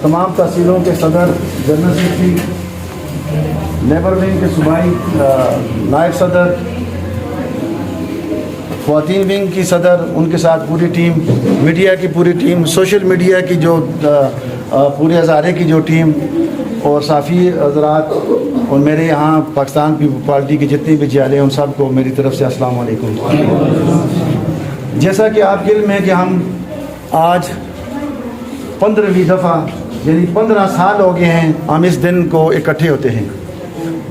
تمام تحصیلوں کے صدر، جنرل سیکرٹری، لیبر ونگ کے صوبائی نائب صدر، خواتین ونگ کی صدر، ان کے ساتھ پوری ٹیم، میڈیا کی پوری ٹیم، سوشل میڈیا کی جو پورے ہزارے کی جو ٹیم، اور صحافی حضرات، اور میرے یہاں پاکستان پیپلز پارٹی کے جتنے بھی جالے ہیں ان سب کو میری طرف سے السلام علیکم۔ جیسا کہ آپ کے علم ہے کہ ہم آج 15ویں دفعہ یعنی 15 سال ہو گئے ہیں ہم اس دن کو اکٹھے ہوتے ہیں۔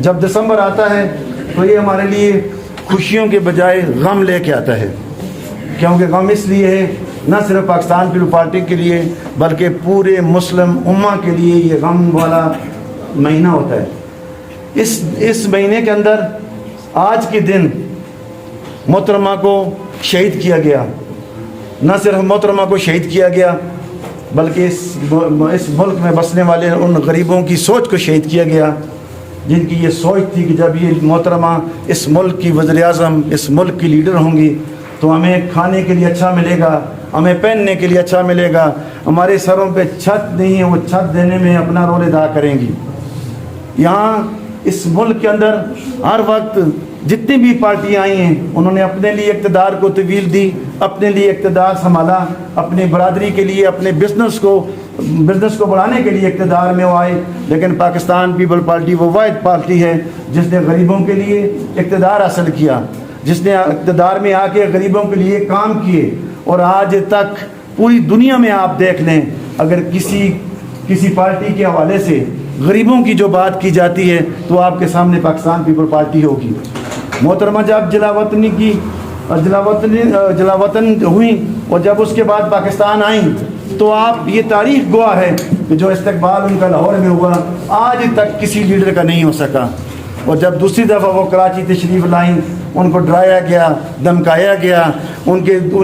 جب دسمبر آتا ہے تو یہ ہمارے لیے خوشیوں کے بجائے غم لے کے آتا ہے، کیونکہ غم اس لیے ہے نہ صرف پاکستان پیپلز پارٹی کے لیے بلکہ پورے مسلم امہ کے لیے یہ غم والا مہینہ ہوتا ہے۔ اس مہینے کے اندر آج کے دن محترمہ کو شہید کیا گیا، نہ صرف محترمہ کو شہید کیا گیا بلکہ اس ملک میں بسنے والے ان غریبوں کی سوچ کو شہید کیا گیا جن کی یہ سوچ تھی کہ جب یہ محترمہ اس ملک کی وزیر اعظم، اس ملک کی لیڈر ہوں گی تو ہمیں کھانے کے لیے اچھا ملے گا، ہمیں پہننے کے لیے اچھا ملے گا، ہمارے سروں پہ چھت نہیں ہے وہ چھت دینے میں اپنا رول ادا کریں گی۔ یہاں اس ملک کے اندر ہر وقت جتنی بھی پارٹیاں آئی ہیں انہوں نے اپنے لیے اقتدار کو طویل دی، اپنے لیے اقتدار سنبھالا، اپنی برادری کے لیے، اپنے بزنس کو بڑھانے کے لیے اقتدار میں وہ آئے، لیکن پاکستان پیپلز پارٹی وہ واحد پارٹی ہے جس نے غریبوں کے لیے اقتدار حاصل کیا، جس نے اقتدار میں آ کے غریبوں کے لیے کام کیے، اور آج تک پوری دنیا میں آپ دیکھ لیں اگر کسی پارٹی کے حوالے سے غریبوں کی جو بات کی جاتی ہے تو آپ کے سامنے پاکستان پیپلز پارٹی ہوگی۔ محترمہ جب جلا وطن ہوئیں اور جب اس کے بعد پاکستان آئیں تو آپ یہ تاریخ گواہ ہے کہ جو استقبال ان کا لاہور میں ہوا آج تک کسی لیڈر کا نہیں ہو سکا۔ اور جب دوسری دفعہ وہ کراچی تشریف لائیں ان کو ڈرایا گیا، دھمکایا گیا، ان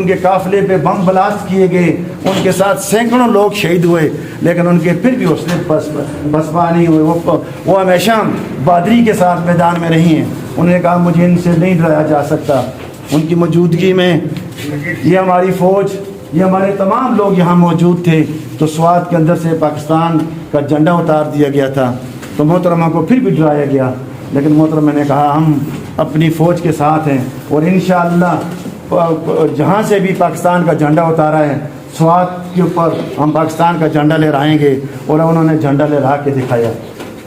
کے قافلے پہ بم بلاسٹ کیے گئے، ان کے ساتھ سینکڑوں لوگ شہید ہوئے، لیکن ان کے پھر بھی حوصلے پسپا نہیں ہوئے، وہ ہمیشہ بہادری کے ساتھ میدان میں رہی ہیں۔ انہوں نے کہا مجھے ان سے نہیں ڈرایا جا سکتا۔ ان کی موجودگی میں یہ ہماری فوج، یہ ہمارے تمام لوگ یہاں موجود تھے تو سوات کے اندر سے پاکستان کا جھنڈا اتار دیا گیا تھا، تو محترمہ کو پھر بھی ڈرایا گیا، لیکن محترمہ نے کہا ہم اپنی فوج کے ساتھ ہیں اور انشاءاللہ جہاں سے بھی پاکستان کا جھنڈا اتارا ہے سوات کے اوپر ہم پاکستان کا جھنڈا لہرائیں گے، اور انہوں نے جھنڈا لہرا کے دکھایا۔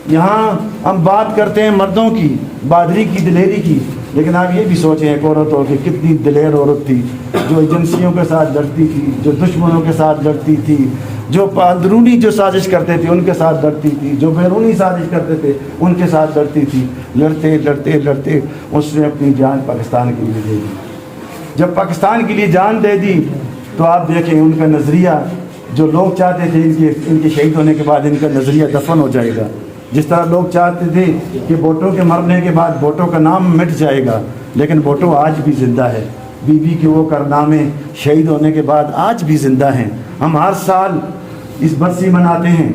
یہاں ہم بات کرتے ہیں مردوں کی بہادری کی، دلیری کی، لیکن آپ یہ بھی سوچیں ایک عورت ہو کہ کتنی دلیر عورت تھی جو ایجنسیوں کے ساتھ لڑتی تھی، جو دشمنوں کے ساتھ لڑتی تھی، جو اندرونی جو سازش کرتے تھے ان کے ساتھ لڑتی تھی، جو بیرونی سازش کرتے تھے ان کے ساتھ لڑتی تھی۔ لڑتے لڑتے لڑتے اس نے اپنی جان پاکستان کے لیے دے دی۔ جب پاکستان کے لیے جان دے دی تو آپ دیکھیں ان کا نظریہ، جو لوگ چاہتے تھے ان کے شہید ہونے کے بعد ان کا نظریہ دفن ہو جائے گا، جس طرح لوگ چاہتے تھے کہ بھٹو کے مرنے کے بعد بھٹو کا نام مٹ جائے گا، لیکن بھٹو آج بھی زندہ ہے۔ بی بی کے وہ کارنامے شہید ہونے کے بعد آج بھی زندہ ہیں۔ ہم ہر سال اس برسی مناتے ہیں۔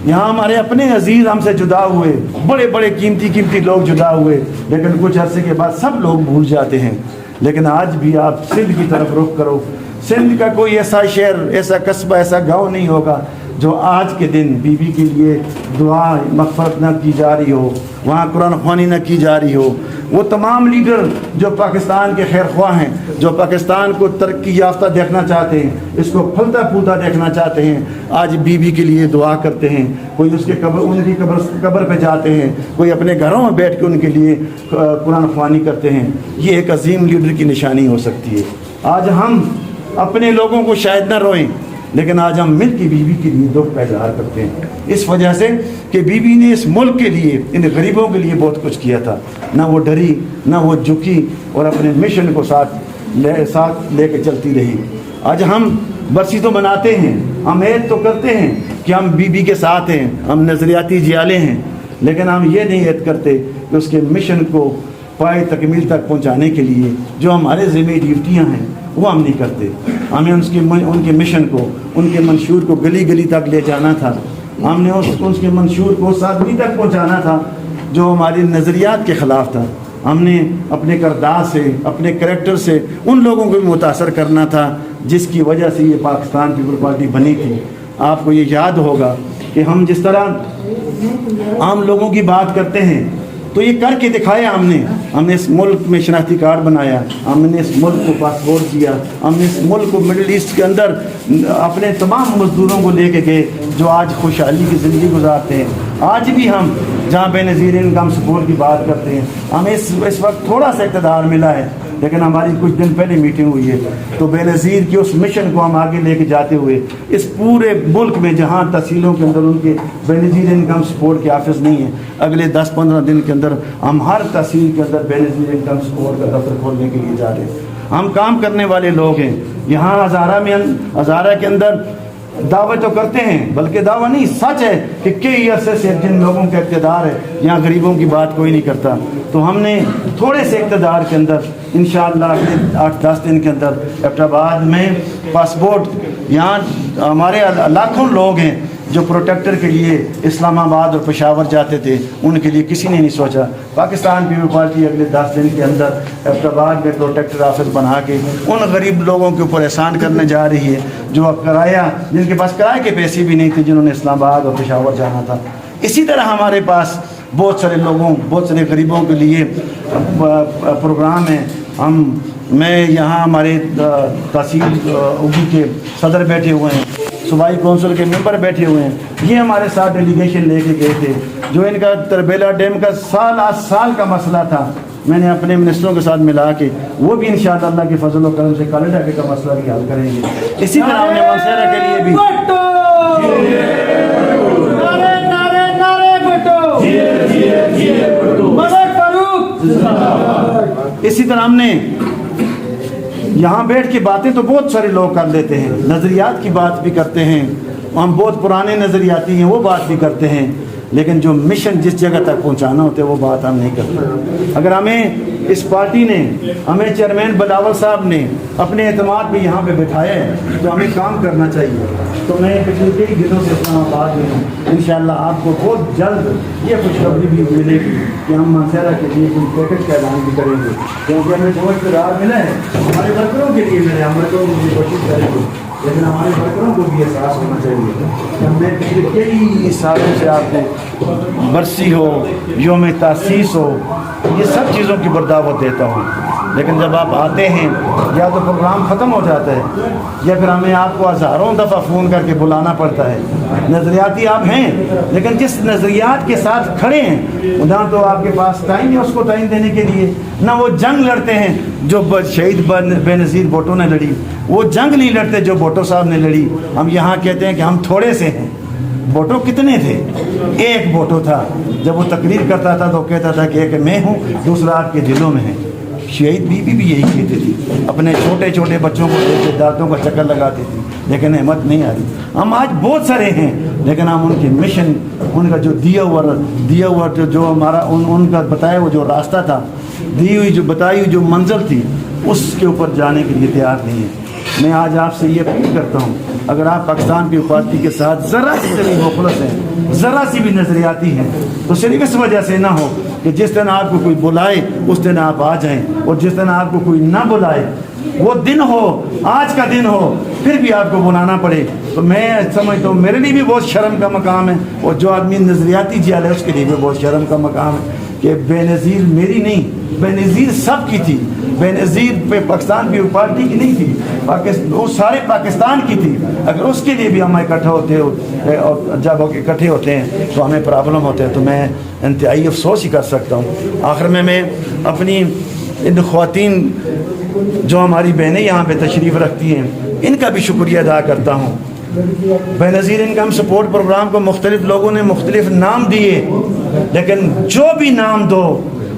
یہاں ہمارے اپنے عزیز ہم سے جدا ہوئے، بڑے بڑے قیمتی لوگ جدا ہوئے، لیکن کچھ عرصے کے بعد سب لوگ بھول جاتے ہیں۔ لیکن آج بھی آپ سندھ کی طرف رخ کرو، سندھ کا کوئی ایسا شہر، ایسا قصبہ، ایسا گاؤں نہیں ہوگا جو آج کے دن بی بی کے لیے دعا مغفرت نہ کی جا رہی ہو، وہاں قرآن خوانی نہ کی جا رہی ہو۔ وہ تمام لیڈر جو پاکستان کے خیر خواہ ہیں، جو پاکستان کو ترقی یافتہ دیکھنا چاہتے ہیں، اس کو پھلتا پھولتا دیکھنا چاہتے ہیں، آج بی بی کے لیے دعا کرتے ہیں۔ کوئی ان کی قبر پہ جاتے ہیں، کوئی اپنے گھروں میں بیٹھ کے ان کے لیے قرآن خوانی کرتے ہیں۔ یہ ایک عظیم لیڈر کی نشانی ہو سکتی ہے۔ آج ہم اپنے لوگوں کو شاید نہ روئیں، لیکن آج ہم مل کے بی بی کے لیے دکھ کا اظہار کرتے ہیں، اس وجہ سے کہ بی بی نے اس ملک کے لیے، ان غریبوں کے لیے بہت کچھ کیا تھا۔ نہ وہ ڈری، نہ وہ جھکی، اور اپنے مشن کو ساتھ لے کے چلتی رہی۔ آج ہم برسی تو مناتے ہیں، ہم عید تو کرتے ہیں کہ ہم بی بی کے ساتھ ہیں، ہم نظریاتی جیالے ہیں، لیکن ہم یہ نہیں عید کرتے کہ اس کے مشن کو پائے تکمیل تک پہنچانے کے لیے جو ہمارے ذمہ ڈیوٹیاں ہیں وہ ہم نہیں کرتے۔ ہمیں ان کے مشن کو، ان کے منشور کو گلی گلی تک لے جانا تھا، ہم نے اس کے منشور کو اس آدمی تک پہنچانا تھا جو ہماری نظریات کے خلاف تھا۔ ہم نے اپنے کردار سے، اپنے کریکٹر سے ان لوگوں کو بھی متاثر کرنا تھا جس کی وجہ سے یہ پاکستان پیپلز پارٹی بنی تھی۔ آپ کو یہ یاد ہوگا کہ ہم جس طرح عام لوگوں کی بات کرتے ہیں تو یہ کر کے دکھایا ہم نے اس ملک میں شناختی کارڈ بنایا، ہم نے اس ملک کو پاسپورٹ دیا، ہم نے اس ملک کو مڈل ایسٹ کے اندر اپنے تمام مزدوروں کو لے کے گئے جو آج خوشحالی کی زندگی گزارتے ہیں۔ آج بھی ہم جہاں بے نظیر انکم سپورٹ کی بات کرتے ہیں، ہمیں اس وقت تھوڑا سا اقتدار ملا ہے، لیکن ہماری کچھ دن پہلے میٹنگ ہوئی ہے تو بے نظیر کی اس مشن کو ہم آگے لے کے جاتے ہوئے اس پورے ملک میں جہاں تحصیلوں کے اندر ان کے بے نظیر انکم سپورٹ کے آفس نہیں ہیں، اگلے 10-15 دن کے اندر ہم ہر تحصیل کے اندر بے نظیر انکم سپورٹ کا دفتر کھولنے کے لیے جا رہے ہیں۔ ہم کام کرنے والے لوگ ہیں، یہاں ہزارہ کے اندر دعوے تو کرتے ہیں، بلکہ دعویٰ نہیں، سچ ہے کہ کئی عرصے سے جن لوگوں کا اقتدار ہے یہاں غریبوں کی بات کوئی نہیں کرتا، تو ہم نے تھوڑے سے اقتدار کے اندر انشاءاللہ 8-10 دن کے اندر ایبٹ آباد میں پاسپورٹ، یہاں ہمارے لاکھوں لوگ ہیں جو پروٹیکٹر کے لیے اسلام آباد اور پشاور جاتے تھے، ان کے لیے کسی نے نہیں سوچا۔ پاکستان پیپل پارٹی اگلے 10 دن کے اندر ایبٹ آباد میں پروٹیکٹر آفس بنا کے ان غریب لوگوں کے اوپر احسان کرنے جا رہی ہے جو جن کے پاس کرائے کے پیسے بھی نہیں تھے، جنہوں نے اسلام آباد اور پشاور جانا تھا۔ اسی طرح ہمارے پاس بہت سارے غریبوں کے لیے پروگرام ہیں۔ میں یہاں ہمارے تحصیل اوگی کے صدر بیٹھے ہوئے ہیں، صوبائی کونسل کے ممبر بیٹھے ہوئے ہیں، یہ ہمارے ساتھ ڈیلیگیشن لے کے گئے تھے جو ان کا تربیلا ڈیم کا سال کا مسئلہ تھا، میں نے اپنے منسٹروں کے ساتھ ملا کے وہ بھی انشاءاللہ اللہ کے فضل و کرم سے کالے ڈاکے کا مسئلہ بھی حل کریں گے۔ اسی طرح ہم نے منصیرہ کے لیے بھی اسی طرح ہم نے یہاں بیٹھ کے باتیں تو بہت سارے لوگ کر لیتے ہیں، نظریات کی بات بھی کرتے ہیں، ہم بہت پرانے نظریاتی ہیں وہ بات بھی کرتے ہیں، لیکن جو مشن جس جگہ تک پہنچانا ہوتا ہے وہ بات ہم نہیں کرتے۔ اگر ہمیں اس پارٹی نے، ہمیں چیئرمین بلاول صاحب نے اپنے اعتماد میں یہاں پہ بٹھایا ہے تو ہمیں کام کرنا چاہیے۔ تو میں پچھلے کئی دنوں سے اسلام آباد میں ہوں، انشاءاللہ آپ کو بہت جلد یہ خوشخبری بھی ملے گی کہ ہم منصیرہ کے لیے کوئی پیکٹ کا اعلان بھی کریں گے، کیونکہ ہمیں جو اقتدار ملا ہے ہمارے ورکروں کے لیے ملے، ہم ورکروں کی کوشش کریں گے، لیکن ہمارے ورکروں کو بھی احساس ہونا چاہیے کہ ہم نے پچھلے کئی سالوں سے آپ کو برسی ہو، یوم تاسیس ہو، یہ سب چیزوں کی بردعوت دیتا ہوں، لیکن جب آپ آتے ہیں یا تو پروگرام ختم ہو جاتا ہے یا پھر ہمیں آپ کو ہزاروں دفعہ فون کر کے بلانا پڑتا ہے۔ نظریاتی آپ ہیں، لیکن جس نظریات کے ساتھ کھڑے ہیں نہ تو آپ کے پاس ٹائم ہے اس کو ٹائم دینے کے لیے، نہ وہ جنگ لڑتے ہیں جو شہید بے نظیر بھٹو نے لڑی، وہ جنگ نہیں لڑتے جو بھٹو صاحب نے لڑی۔ ہم یہاں کہتے ہیں کہ ہم تھوڑے سے ہیں، بھٹو کتنے تھے؟ ایک بھٹو تھا، جب وہ تقریر کرتا تھا تو کہتا تھا کہ ایک میں ہوں، دوسرا آپ کے دلوں میں ہے۔ شہید بیوی بھی یہی کہتی تھی، اپنے چھوٹے چھوٹے بچوں کو دیکھ کے دانتوں کا چکر لگاتی تھی، لیکن ہمت نہیں آ رہی۔ ہم آج بہت سارے ہیں، لیکن ہم ان کے مشن، ان کا جو دیا ہوا جو ہمارا ان کا بتایا وہ جو راستہ تھا، دی ہوئی جو بتائی ہوئی جو منزل تھی، اس کے اوپر جانے کے لیے تیار نہیں ہے۔ میں آج آپ سے یہ اپیل کرتا ہوں، اگر آپ پاکستان پیپلز پارٹی کے ساتھ ذرا سی بھی مخلص ہیں، ذرا سی بھی نظریاتی ہیں، تو صرف اس وجہ سے نہ ہو کہ جس دن آپ کو کوئی بلائے اس دن آپ آ جائیں، اور جس دن آپ کو کوئی نہ بلائے وہ دن ہو، آج کا دن ہو، پھر بھی آپ کو بلانا پڑے، تو میں سمجھتا ہوں میرے لیے بھی بہت شرم کا مقام ہے، اور جو آدمی نظریاتی جیل ہے اس کے لیے بھی بہت شرم کا مقام ہے کہ بے نظیر میری نہیں، بے نظیر سب کی تھی، بے نظیر پہ پاکستان پیپلز پارٹی کی نہیں تھی، وہ سارے پاکستان کی تھی۔ اگر اس کے لیے بھی ہم اکٹھا ہوتے اور جب اکٹھے ہوتے ہیں تو ہمیں پرابلم ہوتے ہیں، تو میں انتہائی افسوس ہی کر سکتا ہوں۔ آخر میں اپنی ان خواتین جو ہماری بہنیں یہاں پہ تشریف رکھتی ہیں ان کا بھی شکریہ ادا کرتا ہوں۔ بے نظیر انکم سپورٹ پروگرام کو مختلف لوگوں نے مختلف نام دیے، لیکن جو بھی نام دو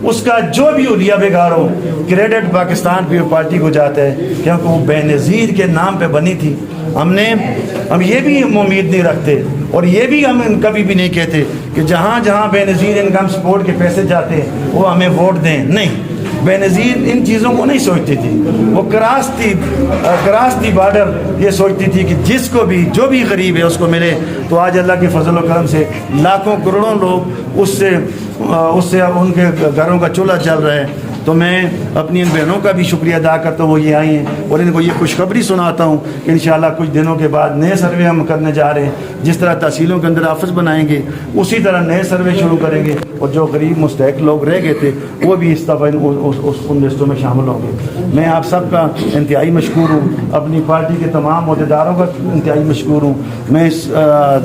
اس کا جو بھی الیہ بگاڑو، کریڈٹ پاکستان پیپلز پارٹی کو جاتا ہے، کیونکہ وہ بے نظیر کے نام پہ بنی تھی۔ ہم یہ بھی امید نہیں رکھتے اور یہ بھی ہم کبھی بھی نہیں کہتے کہ جہاں جہاں بے نظیر انکم سپورٹ کے پیسے جاتے ہیں وہ ہمیں ووٹ دیں، نہیں، بے نظیر ان چیزوں کو نہیں سوچتی تھی، وہ کراس دی بارڈر یہ سوچتی تھی کہ جس کو بھی جو بھی غریب ہے اس کو ملے۔ تو آج اللہ کے فضل و کرم سے لاکھوں کروڑوں لوگ اس سے ان کے گھروں کا چولہا چل رہا ہے۔ تو میں اپنی ان بہنوں کا بھی شکریہ ادا کرتا ہوں، وہ یہ آئی ہیں، اور ان کو یہ خوشخبری سناتا ہوں کہ انشاءاللہ کچھ دنوں کے بعد نئے سروے ہم کرنے جا رہے ہیں۔ جس طرح تحصیلوں کے اندر آفس بنائیں گے اسی طرح نئے سروے شروع کریں گے، اور جو غریب مستحق لوگ رہ گئے تھے وہ بھی اس دفعہ ان لسٹوں میں شامل ہوں گے۔ میں آپ سب کا انتہائی مشکور ہوں، اپنی پارٹی کے تمام عہدیداروں کا انتہائی مشکور ہوں، میں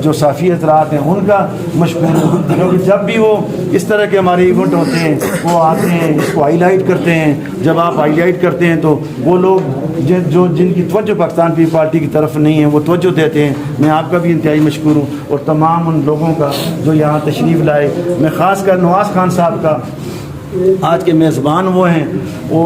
جو صافی حضرات ہیں ان کا مشکور ہوں، کیونکہ جب بھی وہ اس طرح کے ہمارے ایونٹ ہوتے ہیں وہ آتے ہیں، اس کو ہائی لائٹ کرتے ہیں۔ جب آپ ہائی لائٹ کرتے ہیں تو وہ لوگ جن کی توجہ پاکستان پیپلز پارٹی کی طرف نہیں ہے وہ توجہ دیتے ہیں۔ میں آپ کا بھی انتہائی مشکور ہوں، اور تمام ان لوگوں کا جو یہاں تشریف لائے۔ میں خاص کر نواز خان صاحب کا، آج کے میزبان وہ ہیں، وہ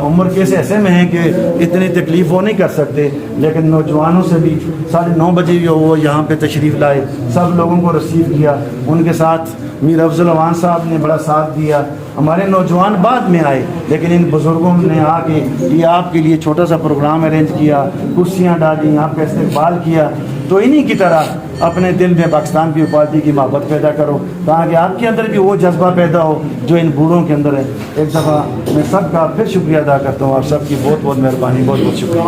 عمر کے ایسے میں ہیں کہ اتنی تکلیف وہ نہیں کر سکتے، لیکن نوجوانوں سے بھی 9:30 بجے وہ یہاں پہ تشریف لائے، سب لوگوں کو رسیو کیا۔ ان کے ساتھ میر افضل اوان صاحب نے بڑا ساتھ دیا۔ ہمارے نوجوان بعد میں آئے، لیکن ان بزرگوں نے آ کے یہ آپ کے لیے چھوٹا سا پروگرام ارینج کیا، کرسیاں ڈالی، آپ کا استقبال کیا۔ تو انہی کی طرح اپنے دل میں پاکستان پیپلز پارٹی کی محبت پیدا کرو، تاکہ آپ کے اندر بھی وہ جذبہ پیدا ہو جو ان بوڑھوں کے اندر ہے۔ ایک دفعہ میں سب کا پھر شکریہ ادا کرتا ہوں، آپ سب کی بہت بہت مہربانی، بہت بہت شکریہ۔